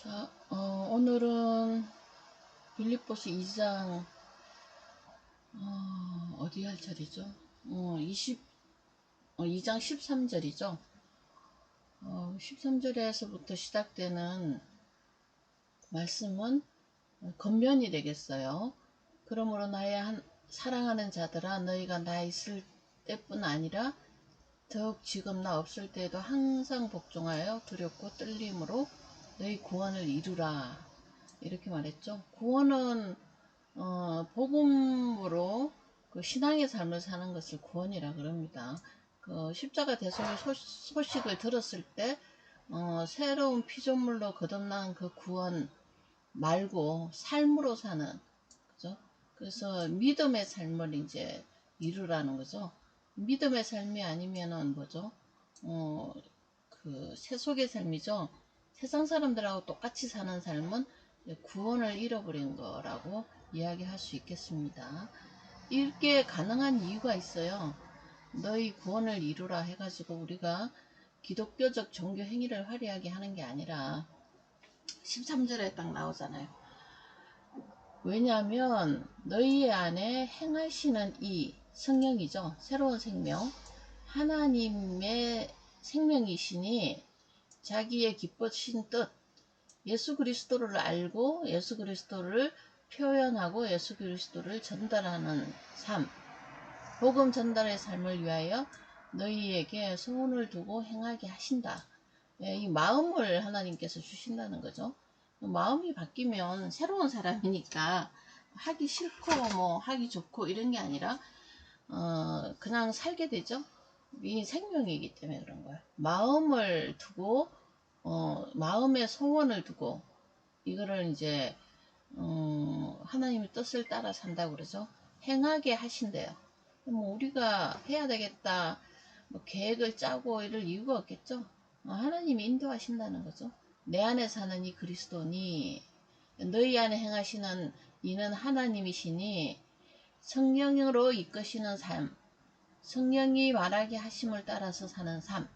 자, 오늘은 빌립보서 2장, 어디 할 차례죠? 2장 13절이죠. 13절에서부터 시작되는 말씀은 겉면이 되겠어요. 그러므로 나의 사랑하는 자들아, 너희가 나 있을 때뿐 아니라 더욱 지금 나 없을 때에도 항상 복종하여 두렵고 떨림으로 너희 구원을 이루라. 이렇게 말했죠. 구원은 복음으로 그 신앙의 삶을 사는 것을 구원이라 그럽니다. 그 십자가 대속의 소식을 들었을 때 새로운 피조물로 거듭난 그 구원 말고 삶으로 사는, 그죠? 그래서 믿음의 삶을 이제 이루라는 거죠. 믿음의 삶이 아니면은 뭐죠? 그 세속의 삶이죠. 세상 사람들하고 똑같이 사는 삶은 구원을 잃어버린 거라고 이야기할 수 있겠습니다. 이렇게 가능한 이유가 있어요. 너희 구원을 이루라 해가지고 우리가 기독교적 종교 행위를 화려하게 하는 게 아니라 13절에 딱 나오잖아요. 왜냐하면 너희 안에 행하시는 이 성령이죠. 새로운 생명, 하나님의 생명이시니 자기의 기쁘신 뜻, 예수 그리스도를 알고 예수 그리스도를 표현하고 예수 그리스도를 전달하는 삶, 복음 전달의 삶을 위하여 너희에게 소원을 두고 행하게 하신다. 이 마음을 하나님께서 주신다는 거죠. 마음이 바뀌면 새로운 사람이니까 하기 싫고 뭐 하기 좋고 이런 게 아니라 그냥 살게 되죠. 이 생명이기 때문에 그런 거예요. 마음을 두고 마음의 소원을 두고 이거를 이제 하나님의 뜻을 따라 산다고 그러죠. 행하게 하신대요. 뭐 우리가 해야 되겠다 뭐 계획을 짜고 이럴 이유가 없겠죠. 하나님이 인도하신다는 거죠. 내 안에 사는 이 그리스도니 너희 안에 행하시는 이는 하나님이시니 성령으로 이끄시는 삶, 성령이 말하게 하심을 따라서 사는 삶,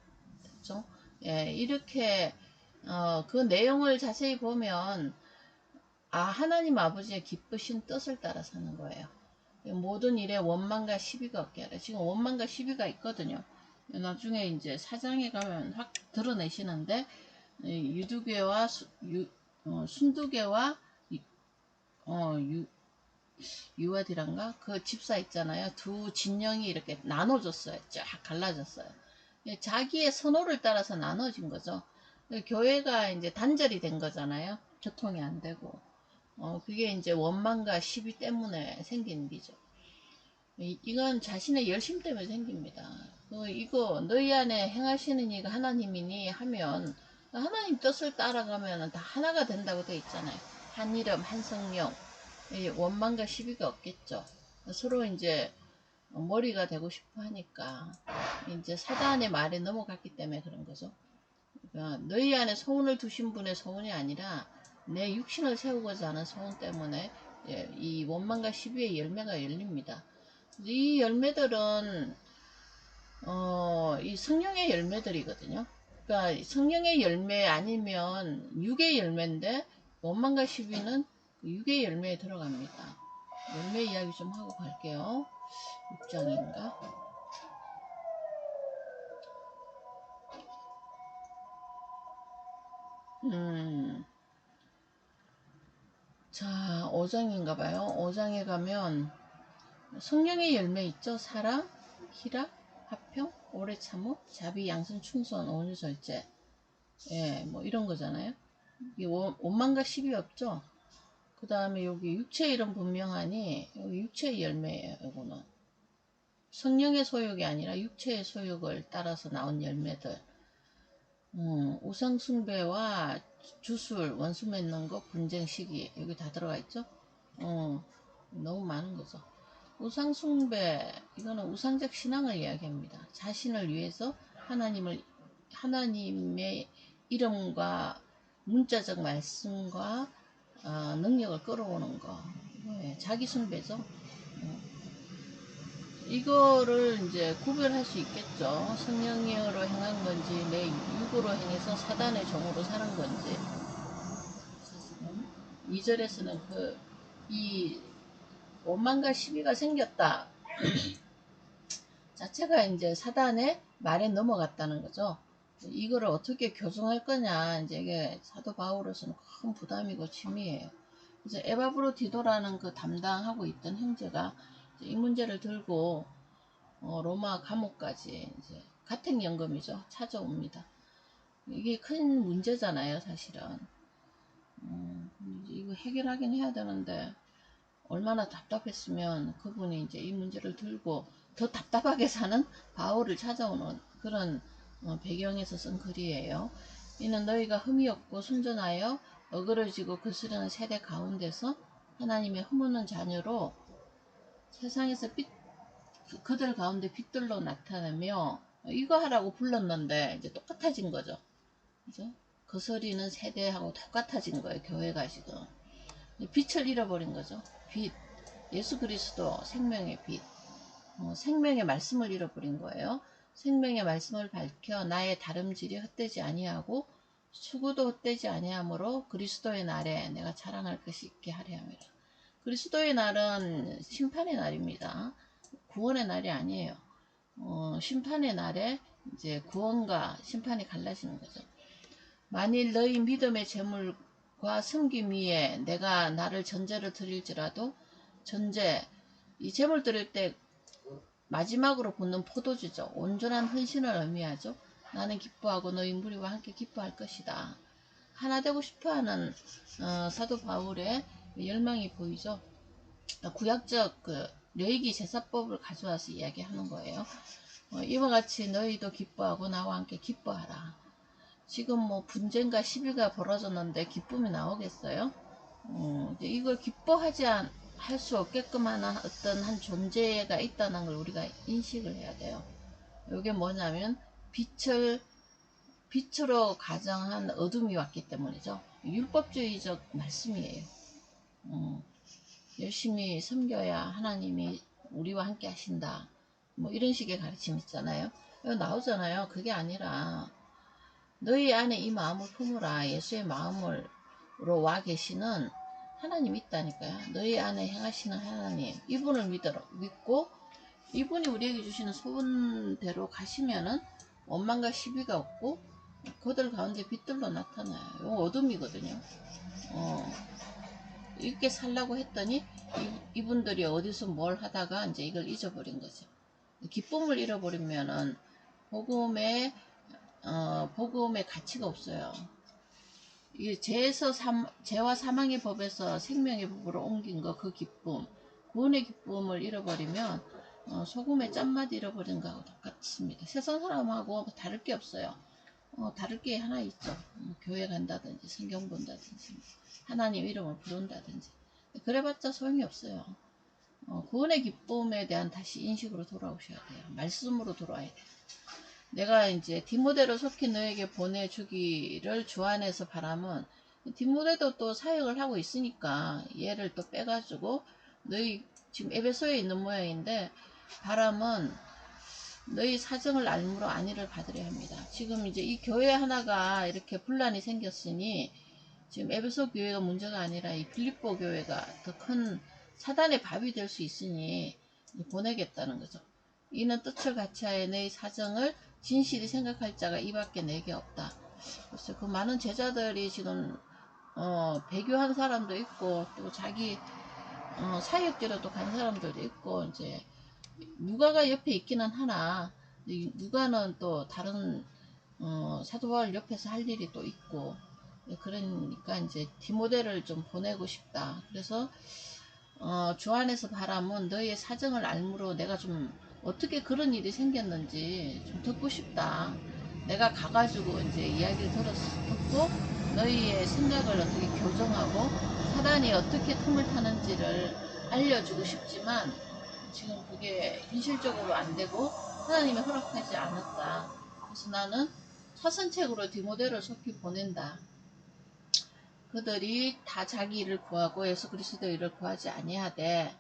그렇죠? 예, 이렇게 그 내용을 자세히 보면 하나님 아버지의 기쁘신 뜻을 따라 사는 거예요. 모든 일에 원망과 시비가 없게 하라. 지금 원망과 시비가 있거든요. 나중에 이제 4장에 가면 확 드러내시는데 유두계와 순두계와 유아디란가 그 집사 있잖아요. 두 진영이 이렇게 나눠졌어요. 쫙 갈라졌어요. 자기의 선호를 따라서 나눠진 거죠. 교회가 이제 단절이 된 거잖아요. 교통이 안 되고 그게 이제 원망과 시비 때문에 생긴 일이죠. 이건 자신의 열심 때문에 생깁니다. 이거 너희 안에 행하시는 이가 하나님이니 하면 하나님 뜻을 따라가면 다 하나가 된다고 되어 있잖아요. 한 이름, 한 성령, 원망과 시비가 없겠죠. 서로 이제 머리가 되고 싶어 하니까 이제 사단의 말에 넘어갔기 때문에 그런 거죠. 그러니까 너희 안에 소원을 두신 분의 소원이 아니라 내 육신을 세우고자 하는 소원 때문에 이 원망과 시비의 열매가 열립니다. 이 열매들은 이 성령의 열매들이거든요. 그러니까 성령의 열매 아니면 육의 열매인데 원망과 시비는 육의 열매에 들어갑니다. 열매 이야기 좀 하고 갈게요. 6장인가? 자, 5장인가 봐요. 5장에 가면 성령의 열매 있죠? 사랑, 희락, 화평, 오래 참음, 자비, 양선, 충성, 온유, 절제. 예, 뭐 이런 거잖아요. 이 원망과 시비 없죠? 그 다음에 여기 육체 이름 분명하니 여기 육체의 열매예요. 요거는 성령의 소욕이 아니라 육체의 소욕을 따라서 나온 열매들. 우상 숭배와 주술, 원수 맺는 것, 분쟁 시기 여기 다 들어가 있죠. 너무 많은 거죠. 우상 숭배 이거는 우상적 신앙을 이야기합니다. 자신을 위해서 하나님의 이름과 문자적 말씀과 능력을 끌어오는 거, 자기 숭배죠. 이거를 이제 구별할 수 있겠죠. 성령으로 행한 건지 내 육으로 행해서 사단의 종으로 사는 건지. 2절에서는 이 오만과 시비가 생겼다 자체가 이제 사단의 말에 넘어갔다는 거죠. 이거를 어떻게 교정할 거냐, 이제 이게 사도 바울로서는 큰 부담이고 침이에요. 그래서 에바브로디도라는 그 담당하고 있던 형제가 이 문제를 들고 로마 감옥까지 이제 가택연금이죠, 찾아옵니다. 이게 큰 문제잖아요, 사실은. 이거 해결하긴 해야 되는데 얼마나 답답했으면 그분이 이제 이 문제를 들고 더 답답하게 사는 바울을 찾아오는 그런 배경에서 쓴 글이에요. 이는 너희가 흠이 없고 순전하여 어그러지고 거스르는 세대 가운데서 하나님의 흠없는 자녀로 세상에서 그들 가운데 빛들로 나타나며 이거 하라고 불렀는데 이제 똑같아진 거죠. 그죠? 거스리는 세대하고 똑같아진 거예요. 교회가 지금 빛을 잃어버린 거죠. 빛, 예수 그리스도 생명의 빛, 생명의 말씀을 잃어버린 거예요. 생명의 말씀을 밝혀 나의 다름질이 헛되지 아니하고 수고도 헛되지 아니하므로 그리스도의 날에 내가 자랑할 것이 있게 하려 함이라. 그리스도의 날은 심판의 날입니다. 구원의 날이 아니에요. 심판의 날에 이제 구원과 심판이 갈라지는 거죠. 만일 너희 믿음의 재물과 섬김 위에 내가 나를 전제를 드릴지라도 전제, 이 재물 드릴 때 마지막으로 붓는 포도주죠. 온전한 헌신을 의미하죠. 나는 기뻐하고 너희 무리와 함께 기뻐할 것이다. 하나 되고 싶어하는 사도 바울의 열망이 보이죠. 구약적 레위기 제사법을 가져와서 이야기하는 거예요. 이와 같이 너희도 기뻐하고 나와 함께 기뻐하라. 지금 뭐 분쟁과 시비가 벌어졌는데 기쁨이 나오겠어요? 이걸 기뻐하지 할 수 없게끔 하는 어떤 한 존재가 있다는 걸 우리가 인식을 해야 돼요. 이게 뭐냐면 빛으로 가정한 어둠이 왔기 때문이죠. 율법주의적 말씀이에요. 열심히 섬겨야 하나님이 우리와 함께 하신다. 뭐 이런 식의 가르침 있잖아요. 이거 나오잖아요. 그게 아니라 너희 안에 이 마음을 품으라. 예수의 마음으로 와 계시는 하나님이 있다니까요. 너희 안에 행하시는 하나님, 이분을 믿고 이분이 우리에게 주시는 소원대로 가시면은 원망과 시비가 없고 그들 가운데 빛들로 나타나요. 이거 어둠이거든요. 이렇게 살라고 했더니 이분들이 어디서 뭘 하다가 이제 이걸 잊어버린 거죠. 기쁨을 잃어버리면은 복음의 가치가 없어요. 죄와 사망의 법에서 생명의 법으로 옮긴 거, 그 기쁨, 구원의 기쁨을 잃어버리면 소금의 짠맛 잃어버린 거하고 똑같습니다. 세상 사람하고 다를 게 없어요. 다를 게 하나 있죠. 교회 간다든지 성경 본다든지 하나님 이름을 부른다든지 그래봤자 소용이 없어요. 구원의 기쁨에 대한 다시 인식으로 돌아오셔야 돼요. 말씀으로 돌아와야 돼요. 내가 이제 디모데로 속히 너에게 보내주기를 주 안에서 바람은, 디모데도 또 사역을 하고 있으니까 얘를 또 빼가지고 너희 지금 에베소에 있는 모양인데 바람은 너희 사정을 알므로 안위를 받으려 합니다. 지금 이제 이 교회 하나가 이렇게 분란이 생겼으니 지금 에베소 교회가 문제가 아니라 이 빌립보 교회가 더 큰 사단의 밥이 될 수 있으니 보내겠다는 거죠. 이는 뜻을 같이하여 너희 사정을 진실이 생각할 자가 이밖에 내게 없다. 그래서 그 많은 제자들이 지금 배교한 사람도 있고 또 자기 사역지로도 간 사람들도 있고 이제 누가가 옆에 있기는 하나 누가는 또 다른 사도 바울 옆에서 할 일이 또 있고 그러니까 이제 디모데를 좀 보내고 싶다. 그래서 주 안에서 바람은 너희의 사정을 알므로 내가 좀 어떻게 그런 일이 생겼는지 좀 듣고 싶다. 내가 가가지고 이제 이야기를 듣고 너희의 생각을 어떻게 교정하고 사단이 어떻게 틈을 타는지를 알려주고 싶지만 지금 그게 현실적으로 안 되고 하나님이 허락하지 않았다. 그래서 나는 차선책으로 디모데를 속히 보낸다. 그들이 다 자기 일을 구하고 예수 그리스도의 일을 구하지 아니하되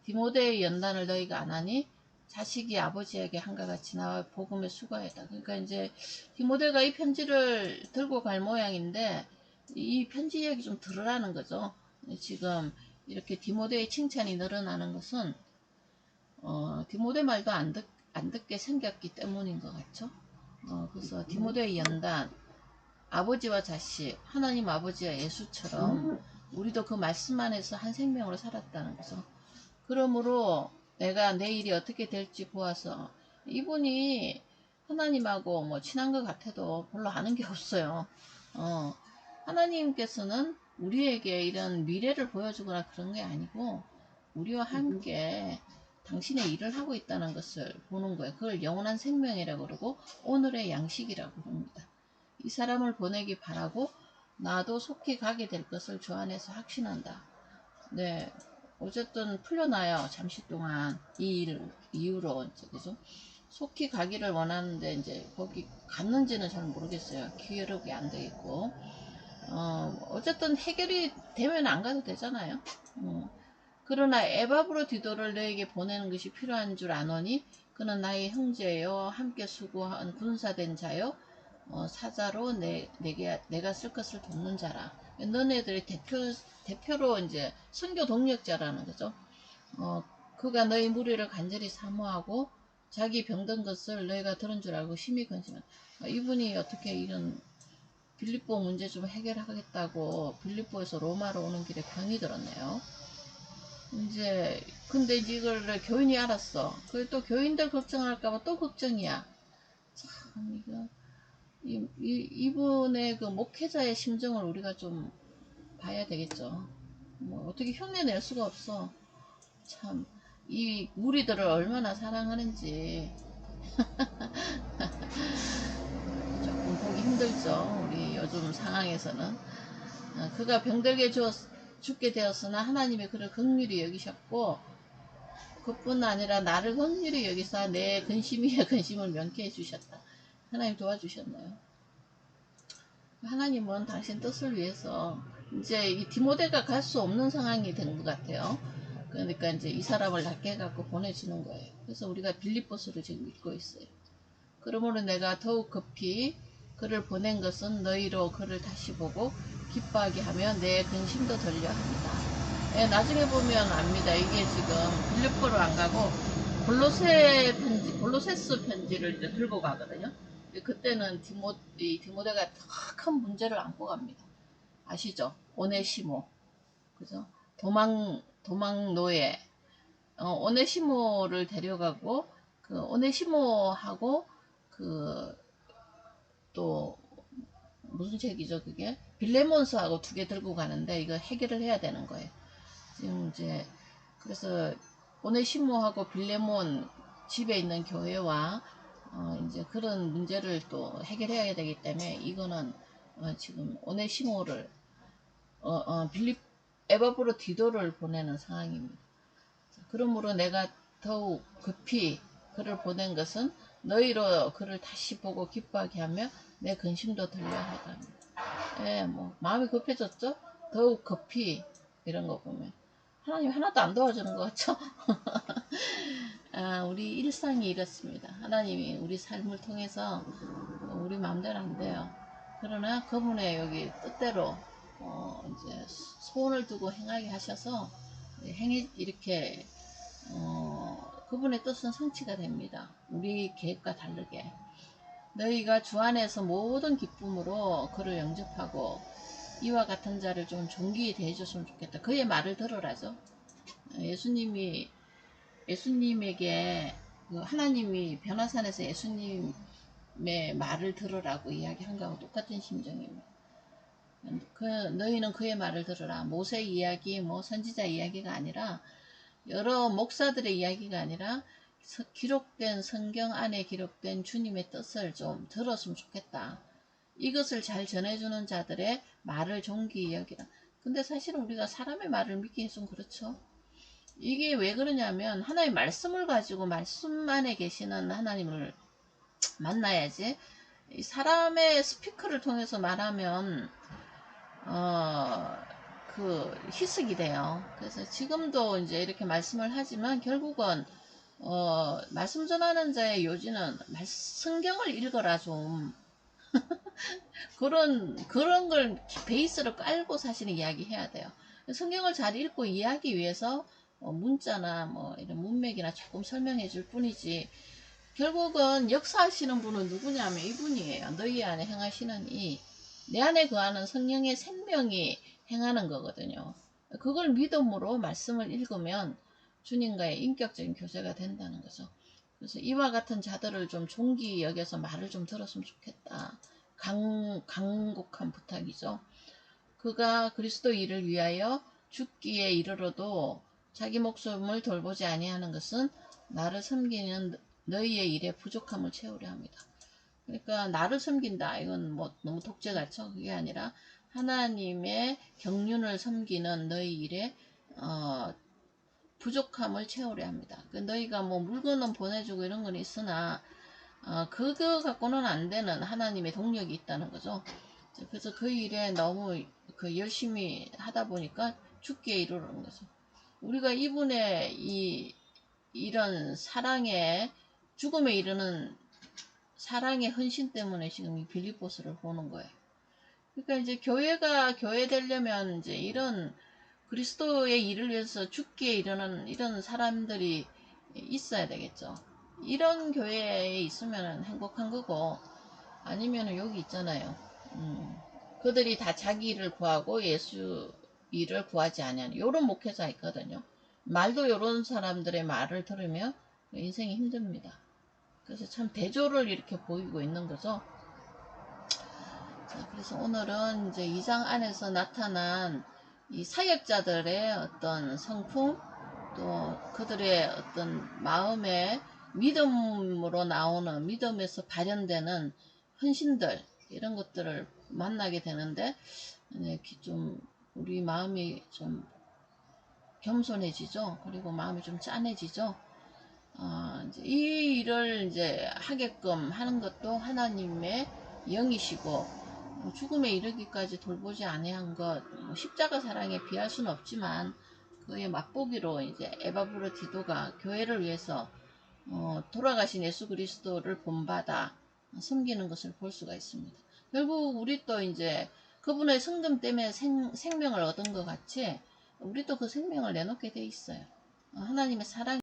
디모데의 연단을 너희가 안 하니 자식이 아버지에게 한과 같이 나와 복음에 수고하였다. 그러니까 이제 디모데가 이 편지를 들고 갈 모양인데 이 편지 이야기 좀 들으라는 거죠. 지금 이렇게 디모데의 칭찬이 늘어나는 것은 디모데 말도 안 듣게 생겼기 때문인 것 같죠. 그래서 디모데의 연단, 아버지와 자식, 하나님 아버지와 예수처럼 우리도 그 말씀 안에서 한 생명으로 살았다는 거죠. 그러므로 내가 내일이 어떻게 될지 보아서, 이분이 하나님하고 뭐 친한 것 같아도 별로 아는 게 없어요. 하나님께서는 우리에게 이런 미래를 보여주거나 그런 게 아니고 우리와 함께 당신의 일을 하고 있다는 것을 보는 거예요. 그걸 영원한 생명이라고 그러고 오늘의 양식이라고 합니다. 이 사람을 보내기 바라고 나도 속히 가게 될 것을 주 안에서 확신한다. 네, 어쨌든 풀려나요. 잠시 동안 이 일 이후로 이제 그죠? 속히 가기를 원하는데 이제 거기 갔는지는 잘 모르겠어요. 기억이 안 돼 있고. 어쨌든 해결이 되면 안 가도 되잖아요. 그러나 에바브로디도를 너에게 보내는 것이 필요한 줄 아노니 그는 나의 형제요 함께 수고한 군사된 자요 사자로 내가 쓸 것을 돕는 자라. 너네들의 대표로 이제 선교 동력자라는 거죠. 그가 너희 무리를 간절히 사모하고 자기 병든 것을 너희가 들은 줄 알고 심히 근심한. 이분이 어떻게 이런 빌립보 문제 좀 해결하겠다고 빌립보에서 로마로 오는 길에 병이 들었네요. 근데 이걸 교인이 알았어. 그래 또 교인들 걱정할까봐 또 걱정이야. 참 이분의 그 목회자의 심정을 우리가 좀 봐야 되겠죠. 뭐 어떻게 흉내 낼 수가 없어. 참 이 무리들을 얼마나 사랑하는지 조금 보기 힘들죠. 우리 요즘 상황에서는. 그가 병들게 죽게 되었으나 하나님이 그를 긍휼히 여기셨고 그뿐 아니라 나를 긍휼히 여기사 내 근심 위에 근심을 면케 해주셨다. 하나님 도와주셨나요? 하나님은 당신 뜻을 위해서 이제 이 디모데가 갈 수 없는 상황이 된 것 같아요. 그러니까 이제 이 사람을 낫게 해갖고 보내주는 거예요. 그래서 우리가 빌립보서를 지금 읽고 있어요. 그러므로 내가 더욱 급히 그를 보낸 것은 너희로 그를 다시 보고 기뻐하게 하며 내 근심도 덜려 합니다. 예, 나중에 보면 압니다. 이게 지금 빌립보로 안 가고 골로새스 편지를 이제 들고 가거든요. 그때는 디모데가 큰 문제를 안고 갑니다. 아시죠? 오네시모, 그죠? 도망 노예, 오네시모를 데려가고 그 오네시모하고 그 또 무슨 책이죠 그게? 빌레몬스하고 두 개 들고 가는데 이거 해결을 해야 되는 거예요. 지금 이제 그래서 오네시모하고 빌레몬 집에 있는 교회와 이제 그런 문제를 또 해결해야 되기 때문에 이거는 지금 오네시모를 에바브로디도를 보내는 상황입니다. 그러므로 내가 더욱 급히 그를 보낸 것은 너희로 그를 다시 보고 기뻐하게 하며 내 근심도 덜려하게 합니다. 예, 뭐 마음이 급해졌죠? 더욱 급히 이런 거 보면 하나님 하나도 안 도와주는 것 같죠? 우리 일상이 이렇습니다. 하나님이 우리 삶을 통해서 우리 마음대로 안 돼요. 그러나 그분의 여기 뜻대로 이제 소원을 두고 행하게 하셔서 이렇게 그분의 뜻은 성취가 됩니다. 우리 계획과 다르게. 너희가 주 안에서 모든 기쁨으로 그를 영접하고 이와 같은 자를 좀 존귀히 대해줬으면 좋겠다. 그의 말을 들으라죠. 예수님에게 하나님이 변화산에서 예수님의 말을 들으라고 이야기한 거하고 똑같은 심정입니다. 너희는 그의 말을 들으라. 모세 이야기, 뭐 선지자 이야기가 아니라 여러 목사들의 이야기가 아니라 기록된 성경 안에 기록된 주님의 뜻을 좀 들었으면 좋겠다. 이것을 잘 전해주는 자들의 말을 존귀히 여기라. 근데 사실은 우리가 사람의 말을 믿기는 좀 그렇죠. 이게 왜 그러냐면 하나의 말씀을 가지고 말씀 안에 계시는 하나님을 만나야지. 이 사람의 스피커를 통해서 말하면 희석이 돼요. 그래서 지금도 이제 이렇게 말씀을 하지만 결국은 말씀 전하는 자의 요지는 성경을 읽어라 좀. 그런 걸 베이스로 깔고 사실은 이야기해야 돼요. 성경을 잘 읽고 이해하기 위해서 문자나 뭐 이런 문맥이나 조금 설명해 줄 뿐이지, 결국은 역사하시는 분은 누구냐면 이분이에요. 너희 안에 행하시는 이, 내 안에 거하는 성령의 생명이 행하는 거거든요. 그걸 믿음으로 말씀을 읽으면 주님과의 인격적인 교제가 된다는 거죠. 그래서 이와 같은 자들을 좀 존귀 여겨서 말을 좀 들었으면 좋겠다. 간곡한 부탁이죠. 그가 그리스도 일을 위하여 죽기에 이르러도 자기 목숨을 돌보지 아니하는 것은 나를 섬기는 너희의 일에 부족함을 채우려 합니다. 그러니까 나를 섬긴다, 이건 뭐 너무 독재 같죠. 그게 아니라 하나님의 경륜을 섬기는 너희 일에 부족함을 채우려 합니다. 그 너희가 뭐 물건은 보내주고 이런 건 있으나 그거 갖고는 안 되는 하나님의 동력이 있다는 거죠. 그래서 그 일에 너무 열심히 하다 보니까 죽기에 이르는 거죠. 우리가 이분의 이런 사랑의, 죽음에 이르는 사랑의 헌신 때문에 지금 이 빌립보서를 보는 거예요. 그러니까 이제 교회가 교회 되려면 이제 이런 그리스도의 일을 위해서 죽기에 이르는 이런 사람들이 있어야 되겠죠. 이런 교회에 있으면 행복한 거고, 아니면 여기 있잖아요. 그들이 다 자기 일을 구하고 예수 일을 구하지 않냐는 요런 목회자 있거든요. 말도 요런 사람들의 말을 들으면 인생이 힘듭니다. 그래서 참 대조를 이렇게 보이고 있는 거죠. 자, 그래서 오늘은 이제 2장 안에서 나타난 이 사역자들의 어떤 성품, 또 그들의 어떤 마음의 믿음으로 나오는, 믿음에서 발현되는 헌신들, 이런 것들을 만나게 되는데, 좀 우리 마음이 좀 겸손해지죠. 그리고 마음이 좀 짠해지죠. 이제 이 일을 이제 하게끔 하는 것도 하나님의 영이시고, 죽음에 이르기까지 돌보지 아니한 것, 십자가 사랑에 비할 수는 없지만 그의 맛보기로 이제 에바브로디도가 교회를 위해서 돌아가신 예수 그리스도를 본받아 섬기는 것을 볼 수가 있습니다. 결국 우리 또 이제 그분의 성금 때문에 생명을 얻은 것 같이 우리 또 그 생명을 내놓게 돼 있어요. 하나님의 사랑이